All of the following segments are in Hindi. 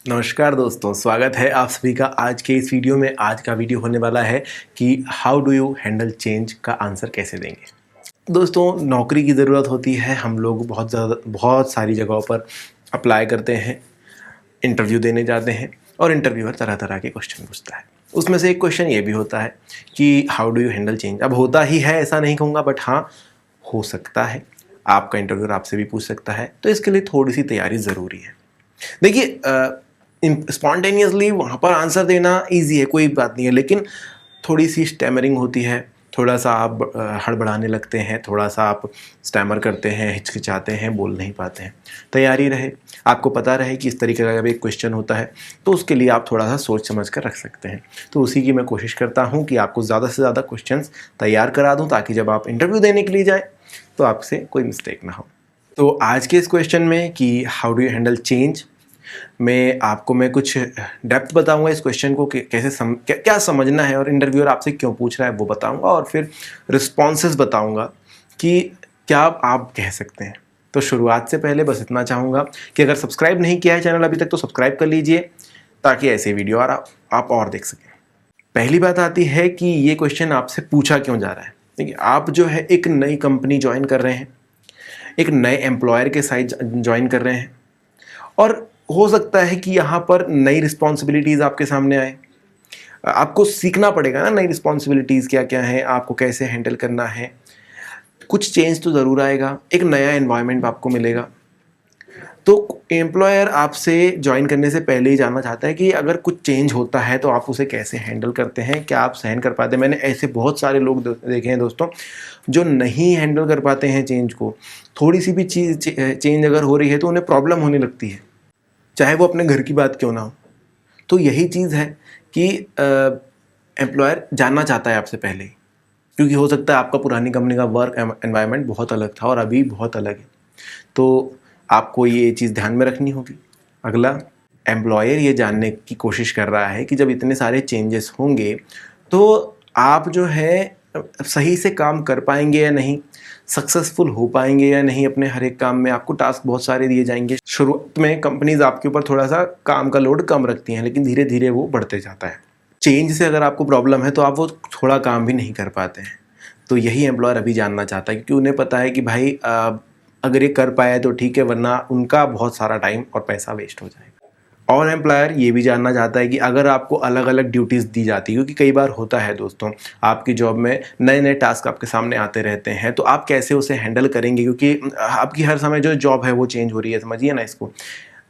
नमस्कार दोस्तों, स्वागत है आप सभी का आज के इस वीडियो में। आज का वीडियो होने वाला है कि how do you handle change का आंसर कैसे देंगे। दोस्तों, नौकरी की ज़रूरत होती है, हम लोग बहुत सारी जगहों पर अप्लाई करते हैं, इंटरव्यू देने जाते हैं और इंटरव्यूअर तरह तरह के क्वेश्चन पूछता है। उसमें से एक क्वेश्चन ये भी होता है कि how do you handle change. अब होता ही है, ऐसा नहीं कहूँगा, बट हाँ, हो सकता है आपका इंटरव्यूअर आपसे भी पूछ सकता है, तो इसके लिए थोड़ी सी तैयारी ज़रूरी है। देखिए, स्पॉन्टेनियसली वहाँ पर आंसर देना इजी है, कोई बात नहीं है, लेकिन थोड़ी सी स्टैमरिंग होती है, थोड़ा सा आप हड़बड़ाने लगते हैं, थोड़ा सा आप स्टैमर करते हैं, हिचकिचाते हैं, बोल नहीं पाते हैं। तैयारी रहे, आपको पता रहे कि इस तरीके का जब एक क्वेश्चन होता है तो उसके लिए आप थोड़ा सा सोच समझ कर रख सकते हैं। तो उसी की मैं कोशिश करता हूँ कि आपको ज़्यादा से ज़्यादा क्वेश्चंस तैयार करा दूँ, ताकि जब आप इंटरव्यू देने के लिए जाएँ तो आपसे कोई मिस्टेक ना हो। तो आज के इस क्वेश्चन में कि how do you handle change मैं आपको कुछ डेप्थ बताऊंगा इस क्वेश्चन को कि कैसे क्या समझना है और इंटरव्यूअर आपसे क्यों पूछ रहा है वो बताऊंगा, और फिर रिस्पॉन्सेस बताऊंगा कि क्या आप कह सकते हैं। तो शुरुआत से पहले बस इतना चाहूँगा कि अगर सब्सक्राइब नहीं किया है चैनल अभी तक तो सब्सक्राइब कर लीजिए, ताकि ऐसे वीडियो आप और देख सकें। पहली बात आती है कि ये क्वेश्चन आपसे पूछा क्यों जा रहा है। देखिए, आप जो है एक नई कंपनी ज्वाइन कर रहे हैं, एक नए एम्प्लॉयर के साथ ज्वाइन कर रहे हैं, और हो सकता है कि यहाँ पर नई रिस्पॉन्सिबिलिटीज़ आपके सामने आए। आपको सीखना पड़ेगा ना, नई रिस्पॉन्सिबिलिटीज़ क्या क्या हैं, आपको कैसे हैंडल करना है। कुछ चेंज तो ज़रूर आएगा, एक नया एनवायरनमेंट आपको मिलेगा। तो एम्प्लॉयर आपसे ज्वाइन करने से पहले ही जानना चाहता है कि अगर कुछ चेंज होता है तो आप उसे कैसे हैंडल करते हैं, क्या आप सहन कर पाते हैं। मैंने ऐसे बहुत सारे लोग देखे हैं दोस्तों, जो नहीं हैंडल कर पाते हैं चेंज को। थोड़ी सी भी चेंज अगर हो रही है तो उन्हें प्रॉब्लम होने लगती है, चाहे वो अपने घर की बात क्यों ना हो। तो यही चीज़ है कि एम्प्लॉयर जानना चाहता है आपसे पहले ही, क्योंकि हो सकता है आपका पुरानी कंपनी का वर्क एनवायरनमेंट बहुत अलग था और अभी बहुत अलग है। तो आपको ये चीज़ ध्यान में रखनी होगी। अगला, एम्प्लॉयर ये जानने की कोशिश कर रहा है कि जब इतने सारे चेंजेस होंगे तो आप जो है सही से काम कर पाएंगे या नहीं, सक्सेसफुल हो पाएंगे या नहीं अपने हर एक काम में। आपको टास्क बहुत सारे दिए जाएंगे। शुरुआत में कंपनीज आपके ऊपर थोड़ा सा काम का लोड कम रखती हैं, लेकिन धीरे धीरे वो बढ़ते जाता है। चेंज से अगर आपको प्रॉब्लम है तो आप वो थोड़ा काम भी नहीं कर पाते हैं। तो यही एम्प्लॉयर अभी जानना चाहता है, क्योंकि उन्हें पता है कि भाई अगर ये कर पाया तो ठीक है, वरना उनका बहुत सारा टाइम और पैसा वेस्ट हो जाएगा। और एम्प्लॉयर ये भी जानना चाहता है कि अगर आपको अलग अलग ड्यूटीज़ दी जाती है, क्योंकि कई बार होता है दोस्तों, आपकी जॉब में नए नए टास्क आपके सामने आते रहते हैं, तो आप कैसे उसे हैंडल करेंगे, क्योंकि आपकी हर समय जो जॉब है वो चेंज हो रही है, समझिए ना इसको।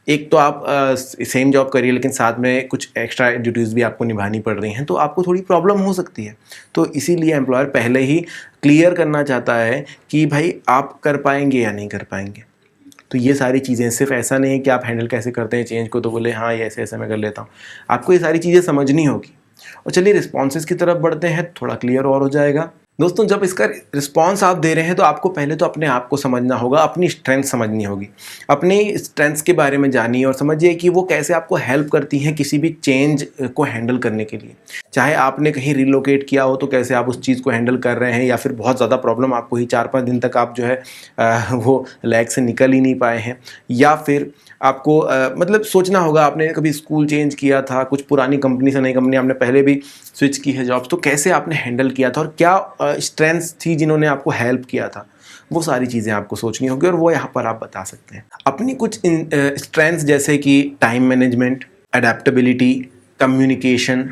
एक तो आप सेम जॉब करिए, लेकिन साथ में कुछ एक्स्ट्रा ड्यूटीज़ भी आपको निभानी पड़ रही हैं, तो आपको थोड़ी प्रॉब्लम हो सकती है। तो इसीलिए एम्प्लॉयर पहले ही क्लियर करना चाहता है कि भाई आप कर पाएंगे या नहीं कर पाएंगे। तो ये सारी चीज़ें, सिर्फ ऐसा नहीं है कि आप हैंडल कैसे करते हैं चेंज को तो बोले हाँ ये ऐसे ऐसे मैं कर लेता हूँ। आपको ये सारी चीज़ें समझनी होगी। और चलिए रिस्पॉन्सेज की तरफ बढ़ते हैं, थोड़ा क्लियर और हो जाएगा। दोस्तों, जब इसका रिस्पॉन्स आप दे रहे हैं तो आपको पहले तो अपने आप को समझना होगा, अपनी स्ट्रेंथ समझनी होगी। अपनी स्ट्रेंथ्स के बारे में जानिए और समझिए कि वो कैसे आपको हेल्प करती हैं किसी भी चेंज को हैंडल करने के लिए। चाहे आपने कहीं रिलोकेट किया हो तो कैसे आप उस चीज़ को हैंडल कर रहे हैं, या फिर बहुत ज़्यादा प्रॉब्लम आपको ही 4-5 दिन तक आप जो है वो लैग से निकल ही नहीं पाए हैं, या फिर आपको मतलब सोचना होगा, आपने कभी स्कूल चेंज किया था, कुछ पुरानी कंपनी से नई कंपनी आपने पहले भी स्विच की है जॉब्स, तो कैसे आपने हैंडल किया था और क्या स्ट्रेंथ्स थी जिन्होंने आपको हेल्प किया था। वो सारी चीज़ें आपको सोचनी होगी और वो यहाँ पर आप बता सकते हैं। अपनी कुछ स्ट्रेंथ्स जैसे कि time management, adaptability, communication,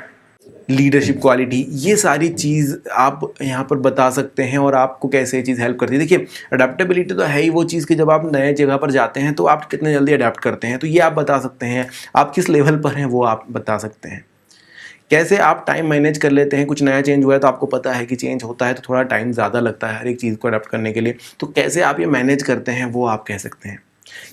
leadership quality, ये सारी चीज़ आप यहाँ पर बता सकते हैं और आपको कैसे ये चीज़ हेल्प करती है। देखिए, अडेप्टेबिलिटी तो है ही वो चीज़ कि जब आप नए जगह पर जाते हैं तो आप कितने जल्दी अडेप्ट करते हैं, तो ये आप बता सकते हैं। आप किस लेवल पर हैं वो आप बता सकते हैं। कैसे आप टाइम मैनेज कर लेते हैं, कुछ नया चेंज हुआ है तो आपको पता है कि चेंज होता है तो थोड़ा टाइम ज़्यादा लगता है हर एक चीज़ को अडेप्ट करने के लिए, तो कैसे आप ये मैनेज करते हैं वो आप कह सकते हैं।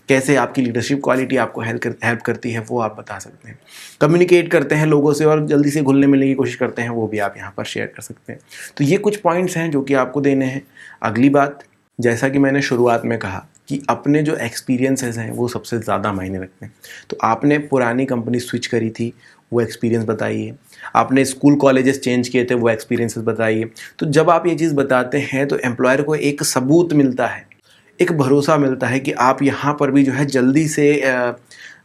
कैसे आपकी लीडरशिप क्वालिटी आपको हेल्प करती है वो आप बता सकते हैं। कम्युनिकेट करते हैं लोगों से और जल्दी से घुलने मिलने की कोशिश करते हैं, वो भी आप यहाँ पर शेयर कर सकते हैं। तो ये कुछ पॉइंट्स हैं जो कि आपको देने हैं। अगली बात, जैसा कि मैंने शुरुआत में कहा कि अपने जो एक्सपीरियंसेस हैं वो सबसे ज़्यादा मायने रखते हैं। तो आपने पुरानी कंपनी स्विच करी थी, वो एक्सपीरियंस बताइए। आपने स्कूल कॉलेजेस चेंज किए थे, वो एक्सपीरियंसेस बताइए। तो जब आप ये चीज़ बताते हैं तो एम्प्लॉयर को एक सबूत मिलता है, एक भरोसा मिलता है कि आप यहाँ पर भी जो है जल्दी से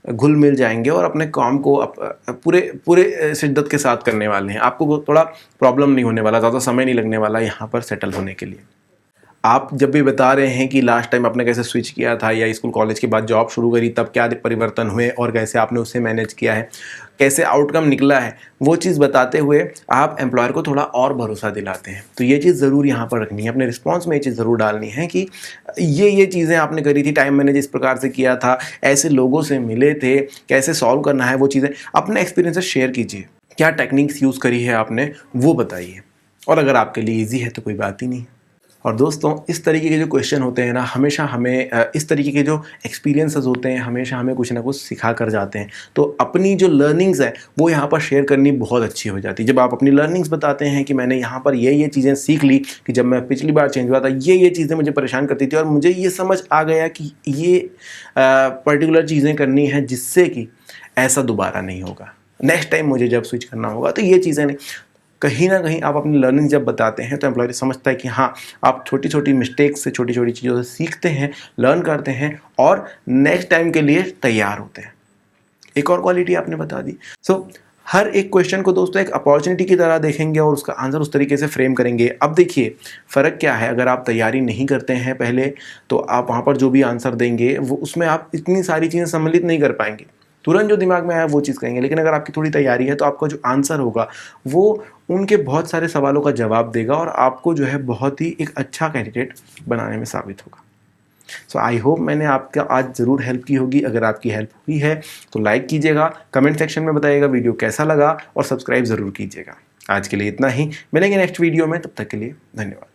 घुल मिल जाएंगे और अपने काम को पूरे पूरे शिद्दत के साथ करने वाले हैं। आपको थोड़ा प्रॉब्लम नहीं होने वाला, ज़्यादा समय नहीं लगने वाला यहाँ पर सेटल होने के लिए। आप जब भी बता रहे हैं कि लास्ट टाइम आपने कैसे स्विच किया था या स्कूल कॉलेज के बाद जॉब शुरू करी तब क्या परिवर्तन हुए और कैसे आपने उसे मैनेज किया है, कैसे आउटकम निकला है, वो चीज़ बताते हुए आप एम्प्लॉयर को थोड़ा और भरोसा दिलाते हैं। तो ये चीज़ ज़रूर यहाँ पर रखनी है, अपने रिस्पॉन्स में ये चीज़ ज़रूर डालनी है कि ये चीज़ें आपने करी थी, टाइम मैनेज इस प्रकार से किया था, ऐसे लोगों से मिले थे, कैसे सॉल्व करना है वो चीज़ें अपने एक्सपीरियंसेस शेयर कीजिए। क्या टेक्निक्स यूज़ करी है आपने वो बताइए, और अगर आपके लिए ईजी है तो कोई बात ही नहीं। और दोस्तों, इस तरीके के जो क्वेश्चन होते हैं ना, हमेशा हमें इस तरीके के जो एक्सपीरियंसेस होते हैं हमेशा हमें कुछ ना कुछ सिखा कर जाते हैं। तो अपनी जो लर्निंग्स है वो यहाँ पर शेयर करनी बहुत अच्छी हो जाती है। जब आप अपनी लर्निंग्स बताते हैं कि मैंने यहाँ पर ये चीज़ें सीख ली, कि जब मैं पिछली बार चेंज हुआ था ये चीज़ें मुझे परेशान करती थी और मुझे ये समझ आ गया कि ये पर्टिकुलर चीज़ें करनी है जिससे कि ऐसा दोबारा नहीं होगा, नेक्स्ट टाइम मुझे जब स्विच करना होगा तो ये चीज़ें नहीं। कहीं ना कहीं आप अपनी लर्निंग जब बताते हैं तो एम्प्लॉय समझता है कि हाँ, आप छोटी छोटी मिस्टेक्स से, छोटी छोटी चीज़ों से सीखते हैं, लर्न करते हैं और नेक्स्ट टाइम के लिए तैयार होते हैं। एक और क्वालिटी आपने बता दी। हर एक क्वेश्चन को दोस्तों एक अपॉर्चुनिटी की तरह देखेंगे और उसका आंसर उस तरीके से फ्रेम करेंगे। अब देखिए फ़र्क क्या है, अगर आप तैयारी नहीं करते हैं पहले तो आप वहाँ पर जो भी आंसर देंगे वो उसमें आप इतनी सारी चीज़ें सम्मिलित नहीं कर पाएंगे, तुरंत जो दिमाग में आया वो चीज़ कहेंगे। लेकिन अगर आपकी थोड़ी तैयारी है तो आपका जो आंसर होगा वो उनके बहुत सारे सवालों का जवाब देगा और आपको जो है बहुत ही एक अच्छा कैंडिडेट बनाने में साबित होगा। आई होप मैंने आपका आज ज़रूर हेल्प की होगी। अगर आपकी हेल्प हुई है तो लाइक कीजिएगा, कमेंट सेक्शन में बताइएगा वीडियो कैसा लगा और सब्सक्राइब ज़रूर कीजिएगा। आज के लिए इतना ही, मिलेंगे नेक्स्ट वीडियो में, तब तक के लिए धन्यवाद।